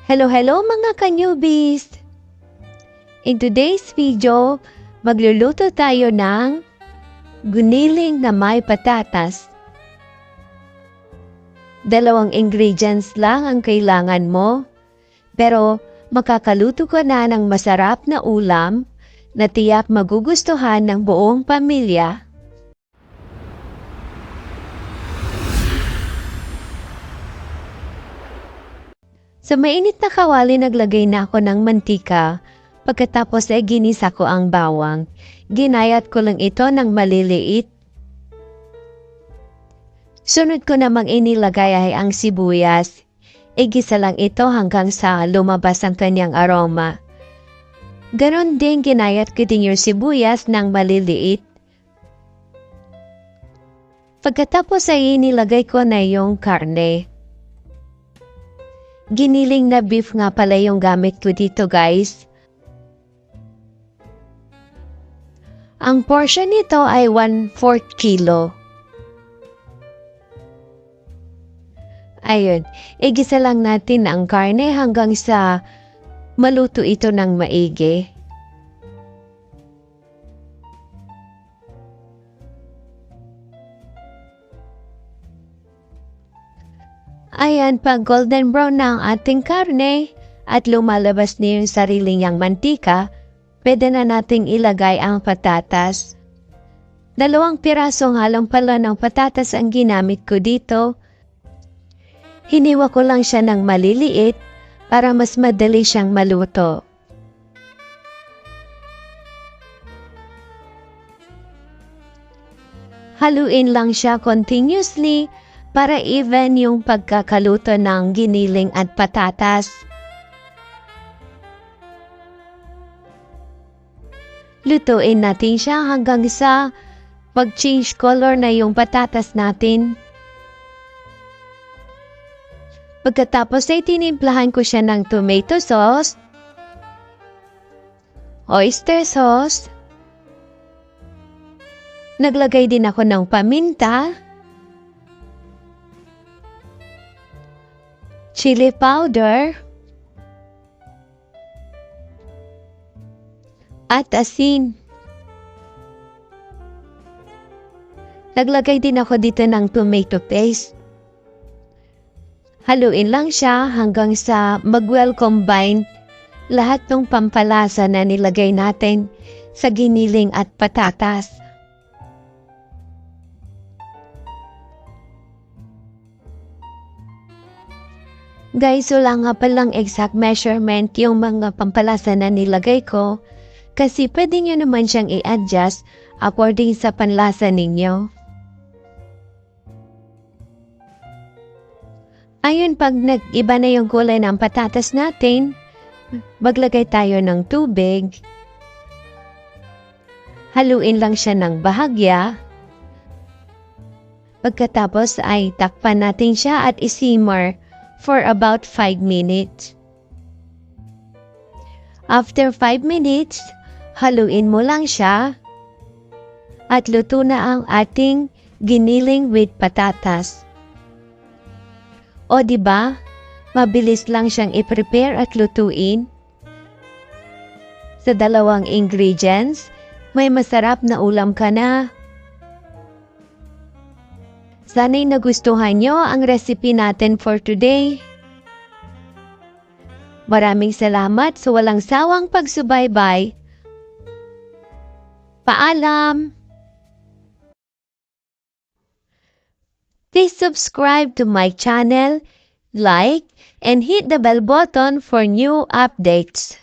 Hello mga ka-newbies! In today's video, magluluto tayo ng giniling na may patatas. 2 ingredients lang ang kailangan mo, pero makakaluto ka na ng masarap na ulam na tiyak magugustuhan ng buong pamilya. Sa mainit na kawali naglagay na ako ng mantika, pagkatapos ay ginisa ko ang bawang. Ginayat ko lang ito ng maliliit. Sunod ko namang inilagay ay ang sibuyas. Igisa lang ito hanggang sa lumabas ang kanyang aroma. Ganon din ginayat ko din yung sibuyas ng maliliit. Pagkatapos ay inilagay ko na yung karne. Giniling na beef nga pala yung gamit ko dito, guys. Ang portion nito ay 1/4 kilo. Ayun, igisa lang natin ang karne hanggang sa maluto ito ng maigi. Ayan, pag golden brown na ang ating karne at lumalabas na yung sarili niyang mantika, pwede na nating ilagay ang patatas. 2 pirasong halong pala ng patatas ang ginamit ko dito. Hiniwa ko lang siya ng maliliit para mas madali siyang maluto. Haluin lang siya continuously para even yung pagkakaluto ng giniling at patatas. Lutuin natin siya hanggang sa mag-change color na yung patatas natin. Pagkatapos ay tinimplahan ko siya ng tomato sauce, oyster sauce, naglagay din ako ng paminta, chili powder, at asin. Naglagay din ako dito ng tomato paste. Haluin lang siya hanggang sa mag-well combine lahat ng pampalasa na nilagay natin sa giniling at patatas. Guys, wala nga palang exact measurement yung mga pampalasa na nilagay ko kasi pwede nyo naman siyang i-adjust according sa panlasa ninyo. Ayun, pag nag-iba na yung kulay ng patatas natin, maglagay tayo ng tubig. Haluin lang siya ng bahagya. Pagkatapos ay takpan natin siya at isimmer for about 5 minutes. After 5 minutes, haluin mo lang siya at luto na ang ating giniling with patatas. O diba, mabilis lang siyang i-prepare at lutuin. Sa 2 ingredients, may masarap na ulam ka na. Sana'y nagustuhan nyo ang recipe natin for today. Maraming salamat sa walang sawang pagsubaybay. Paalam! Please subscribe to my channel, like, and hit the bell button for new updates.